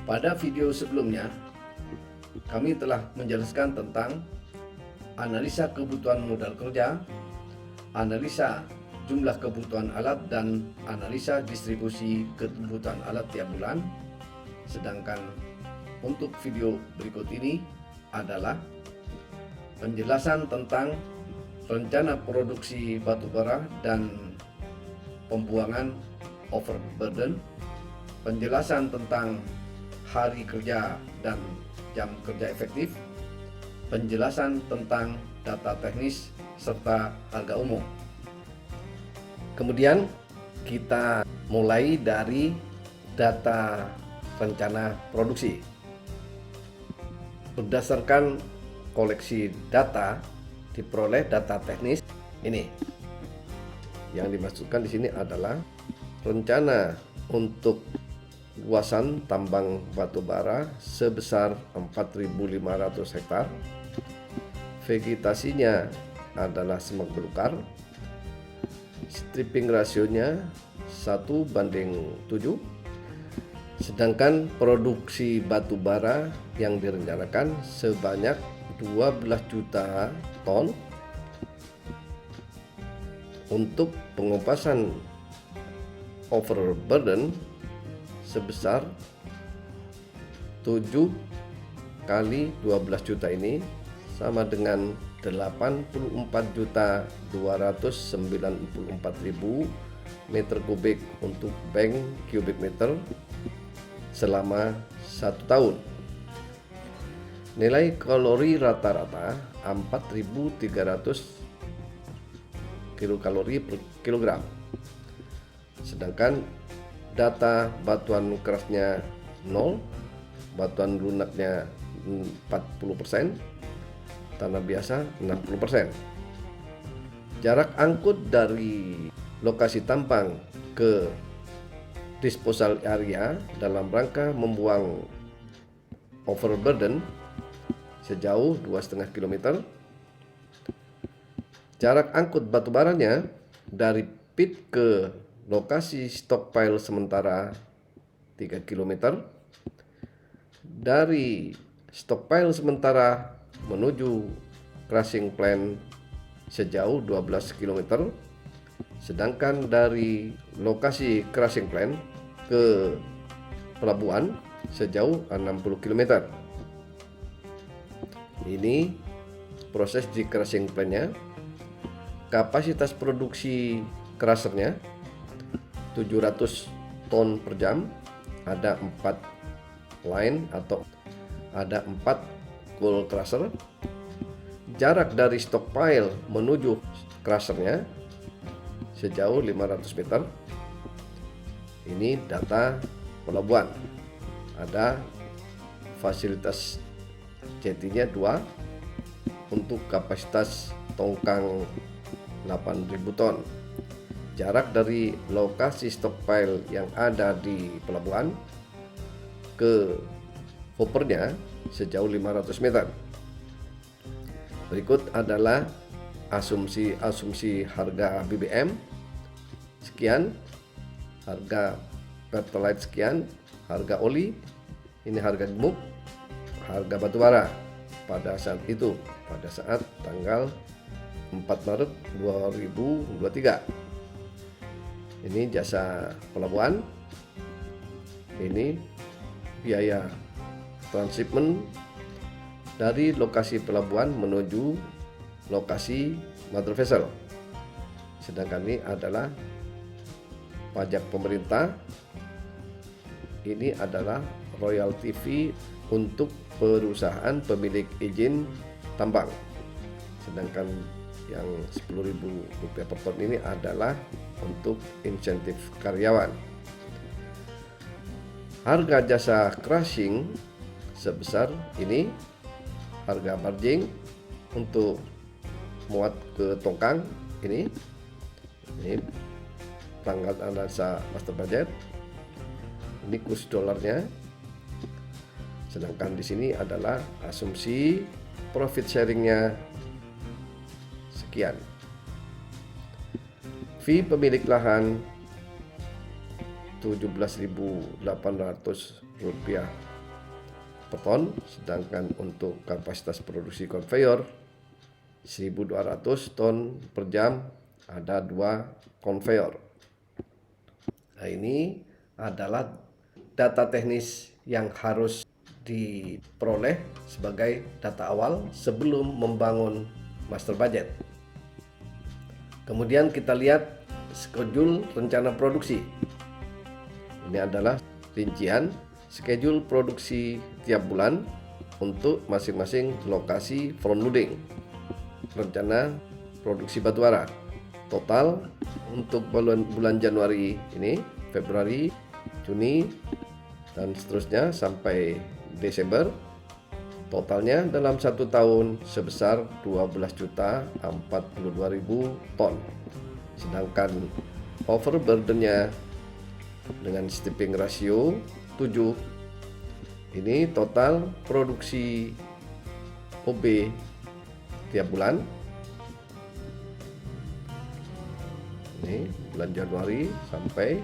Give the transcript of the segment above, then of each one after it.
Pada video sebelumnya, kami telah menjelaskan tentang analisa kebutuhan modal kerja, analisa jumlah kebutuhan alat, dan analisa distribusi kebutuhan alat tiap bulan. Sedangkan untuk video berikut ini adalah penjelasan tentang rencana produksi batubara dan pembuangan overburden, penjelasan tentang hari kerja dan jam kerja efektif, penjelasan tentang data teknis, serta harga umum. Kemudian kita mulai dari data rencana produksi. Berdasarkan koleksi data, diperoleh data teknis ini. Yang dimaksudkan di sini adalah rencana untuk luasan tambang batu bara sebesar 4.500 hektar. Vegetasinya adalah semak belukar. Stripping rasionya 1:7. Sedangkan produksi batu bara yang direncanakan sebanyak 12 juta ton untuk pengompasan overburden sebesar 7 kali 12 juta ini sama dengan 84.294.000 meter kubik untuk bank kubik meter selama 1 tahun. Nilai kalori rata-rata 4.300 kilokalori per kilogram. Sedangkan data batuan kerasnya 0, batuan lunaknya 40%, tanah biasa 60%. Jarak angkut dari lokasi tambang ke disposal area dalam rangka membuang overburden sejauh 2,5 km. Jarak angkut batubaranya dari pit ke lokasi stockpile sementara 3 km. Dari stockpile sementara menuju crushing plant sejauh 12 km. Sedangkan dari lokasi crushing plant ke pelabuhan sejauh 60 km. Ini proses di crushing plant-nya. Kapasitas produksi crushernya 700 ton per jam. Ada 4 line atau ada 4 coal crusher. Jarak dari stockpile menuju crushernya sejauh 500 meter. Ini data pelabuhan. Ada fasilitas jetinya 2 untuk kapasitas tongkang 8.000 ton. Jarak dari lokasi stockpile yang ada di pelabuhan ke hoppernya sejauh 500 meter. Berikut adalah asumsi harga BBM sekian, harga Pertalite sekian, harga oli, ini harga gemuk, harga batubara pada saat itu, pada saat tanggal 4 Maret 2023. Ini jasa pelabuhan, ini biaya transhipment dari lokasi pelabuhan menuju lokasi mother vessel. Sedangkan ini adalah pajak pemerintah. Ini adalah royalty fee untuk perusahaan pemilik izin tambang. Sedangkan yang Rp10.000 per ton ini adalah untuk insentif karyawan. Harga jasa crushing sebesar ini. Harga barging untuk muat ke tongkang ini tanggal analisa master budget. Ini kurs dolarnya. Sedangkan di sini adalah asumsi profit sharingnya sekian. Fee pemilik lahan Rp17.800 per ton, sedangkan untuk kapasitas produksi konveyor 1.200 ton per jam, ada 2 konveyor. Nah, ini adalah data teknis yang harus diperoleh sebagai data awal sebelum membangun master budget. Kemudian kita lihat schedule rencana produksi. Ini adalah rincian schedule produksi tiap bulan untuk masing-masing lokasi front loading. Rencana produksi batubara total untuk bulan Januari ini, Februari, Juni, dan seterusnya sampai Desember, totalnya dalam 1 tahun sebesar 12.042.000 ton. Sedangkan overburdennya dengan stripping rasio 7, ini total produksi OB tiap bulan. Ini bulan Januari sampai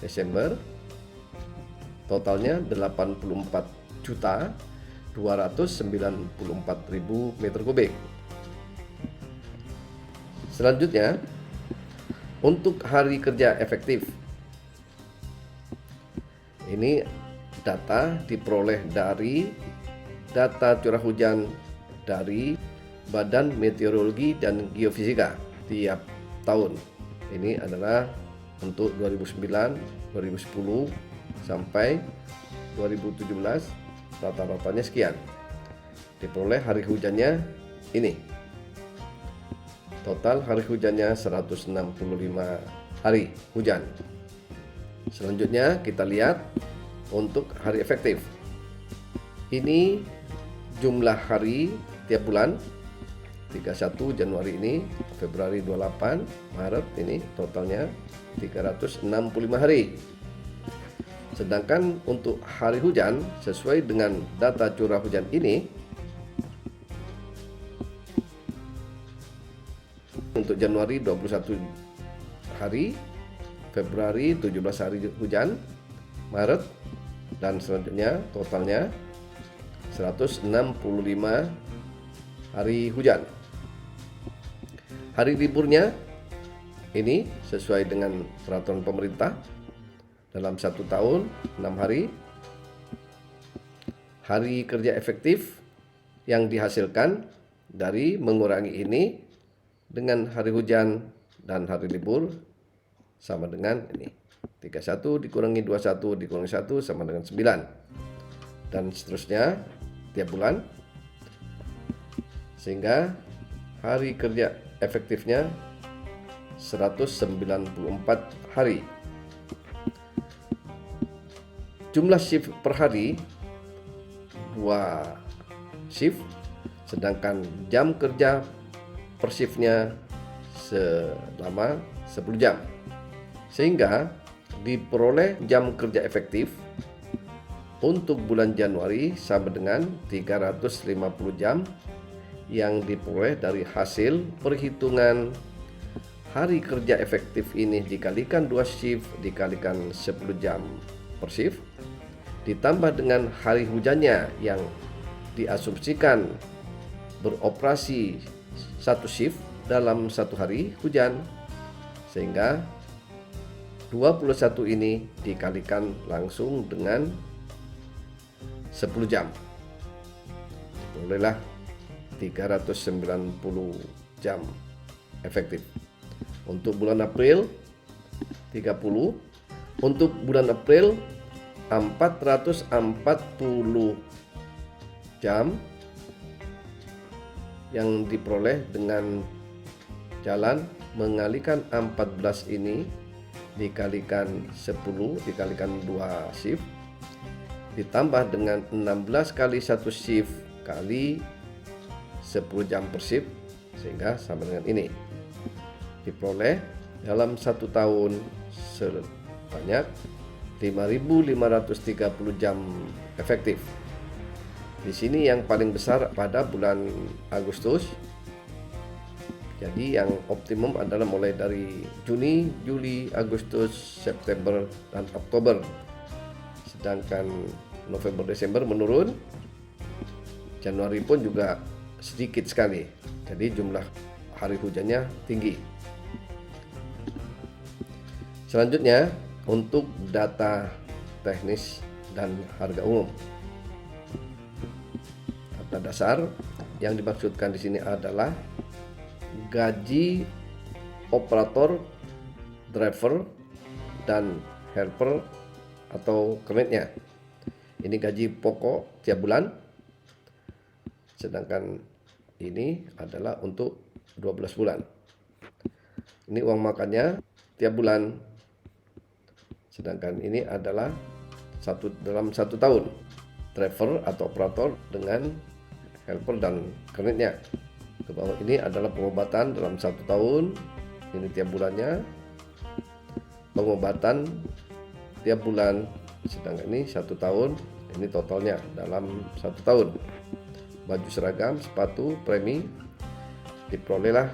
Desember, totalnya 84.294.000 meter kubik. Selanjutnya, untuk hari kerja efektif, ini data diperoleh dari data curah hujan dari Badan Meteorologi dan Geofisika tiap tahun. Ini adalah untuk 2009, 2010 sampai 2017, rata-ratanya sekian. Diperoleh hari hujannya ini. Total hari hujannya 165 hari hujan. Selanjutnya kita lihat untuk hari efektif. Ini jumlah hari tiap bulan. 31 Januari ini, Februari 28, Maret ini totalnya 365 hari. Sedangkan untuk hari hujan sesuai dengan data curah hujan ini, untuk Januari 21 hari, Februari 17 hari hujan, Maret dan selanjutnya totalnya 165 hari hujan. Hari liburnya ini sesuai dengan peraturan pemerintah, dalam 1 tahun 6 hari. Hari kerja efektif yang dihasilkan dari mengurangi ini dengan hari hujan dan hari libur sama dengan ini. 31 dikurangi 21 dikurangi 1 sama dengan 9. Dan seterusnya tiap bulan. Sehingga hari kerja efektifnya 194 hari. Jumlah shift per hari 2 shift, sedangkan jam kerja per shiftnya selama 10 jam. Sehingga diperoleh jam kerja efektif untuk bulan Januari sama dengan 350 jam yang diperoleh dari hasil perhitungan hari kerja efektif ini dikalikan 2 shift dikalikan 10 jam per shift ditambah dengan hari hujannya yang diasumsikan beroperasi 1 shift dalam 1 hari hujan, sehingga 21 ini dikalikan langsung dengan 10 jam. Bolehlah 390 jam efektif. Untuk bulan April 30, untuk bulan April 440 jam yang diperoleh dengan jalan mengalihkan 14 ini dikalikan 10 dikalikan 2 shift ditambah dengan 16 kali 1 shift kali 10 jam per shift, sehingga sama dengan ini. Diperoleh dalam 1 tahun sebanyak 5.530 jam efektif. Di sini yang paling besar pada bulan Agustus. Jadi yang optimum adalah mulai dari Juni, Juli, Agustus, September, dan Oktober. Sedangkan November Desember menurun, Januari pun juga sedikit sekali, jadi jumlah hari hujannya tinggi. Selanjutnya untuk data teknis dan harga umum. Data dasar yang dimaksudkan di sini adalah gaji operator, driver, dan helper atau kernetnya. Ini gaji pokok tiap bulan, sedangkan ini adalah untuk 12 bulan. Ini uang makannya tiap bulan, sedangkan ini adalah dalam 1 tahun. Driver atau operator dengan helper dan kreditnya. Ke bawah ini adalah pengobatan dalam 1 tahun, ini tiap bulannya. Pengobatan tiap bulan, sedangkan ini 1 tahun, ini totalnya dalam 1 tahun. Baju seragam, sepatu, premi. Diperolehlah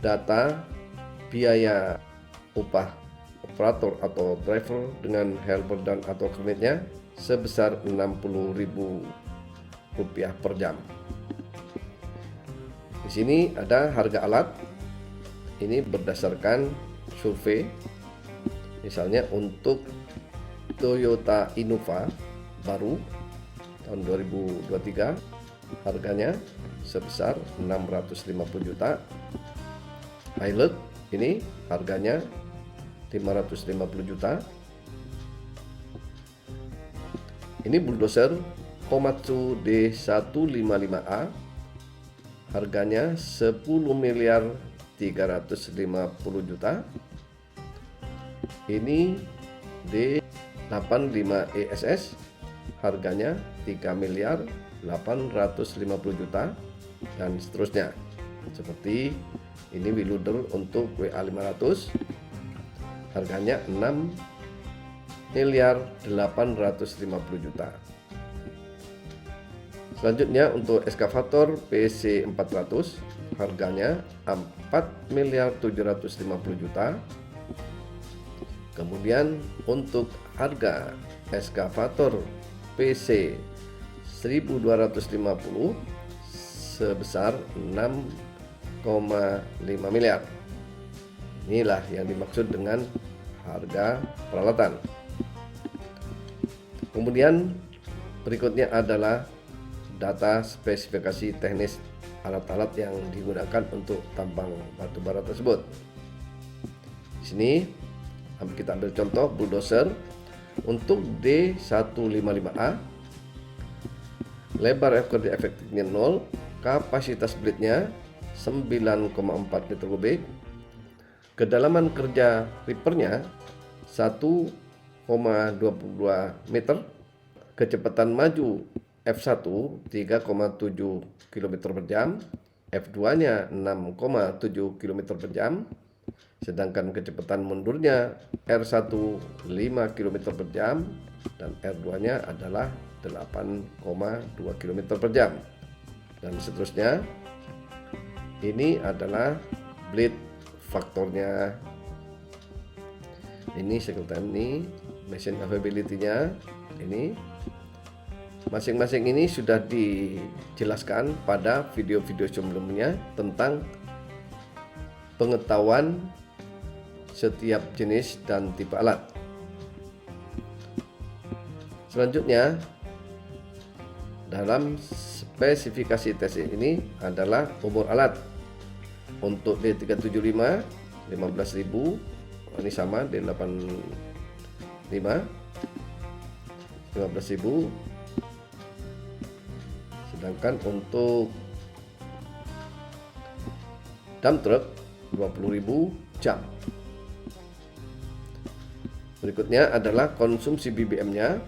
data biaya upah operator atau driver dengan helper dan atau kreditnya sebesar Rp60.000 per jam. Di sini ada harga alat. Ini berdasarkan survei. Misalnya untuk Toyota Innova baru tahun 2023 harganya sebesar 650 juta. Pilot ini harganya 550 juta. Ini bulldozer Komatsu D155A harganya 10.350 juta. Ini D85ESS harganya 3.850 juta dan seterusnya. Seperti ini Wiluder untuk WA500 harganya 6.850 juta. Selanjutnya untuk eskavator PC400 harganya 4.750 juta. Kemudian untuk harga eskavator PC 1250 sebesar 6,5 miliar. Inilah yang dimaksud dengan harga peralatan. Kemudian berikutnya adalah data spesifikasi teknis alat-alat yang digunakan untuk tambang batu bara tersebut. Di sini kita ambil contoh bulldozer untuk D155A, lebar kerja efektifnya 0, kapasitas blade-nya 9,4 meter kubik, kedalaman kerja rippernya 1,22 meter, kecepatan maju F1 3,7 km per jam, F2-nya 6,7 km per jam, sedangkan kecepatan mundurnya R1 5 km per jam dan R2-nya adalah 8,2 km per jam dan seterusnya. Ini adalah blade faktornya. Ini sekitar ini machine availability-nya. Ini masing-masing ini sudah dijelaskan pada video-video sebelumnya tentang pengetahuan setiap jenis dan tipe alat. Selanjutnya, dalam spesifikasi tes ini adalah umur alat. Untuk D375 15.000, ini sama D85 15.000. Sedangkan untuk dump truck 20.000 jam. Berikutnya adalah konsumsi BBM-nya.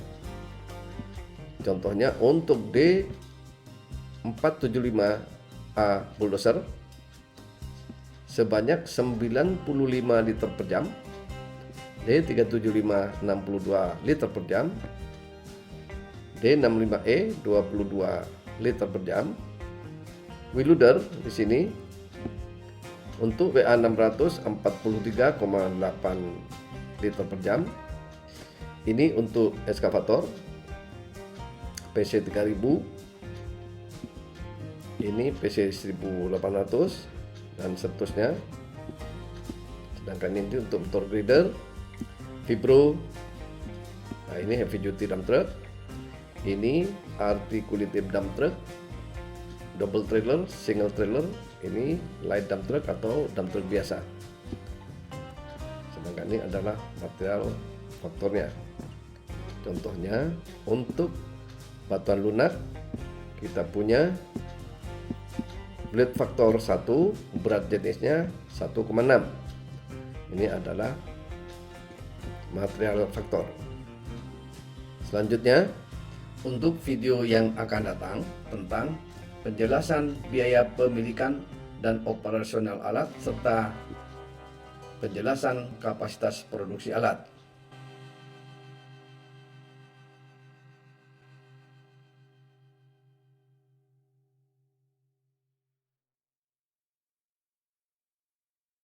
Contohnya untuk D475A bulldozer sebanyak 95 liter per jam, D375 62 liter per jam, D65E 22 liter per jam. Wiluder di sini untuk WA600 43,8 liter per jam. Ini untuk eskavator PC 3000, ini PC 1800 dan seterusnya. Sedangkan ini untuk motor grader, Vibro. Nah, ini heavy duty dump truck. Ini articulated dump truck, double trailer, single trailer. Ini light dump truck atau dump truck biasa. Sedangkan ini adalah material faktornya. Contohnya untuk batuan lunak kita punya blade faktor 1, berat jenisnya 1,6. Ini adalah material faktor. Selanjutnya, untuk video yang akan datang tentang penjelasan biaya pemilikan dan operasional alat serta penjelasan kapasitas produksi alat.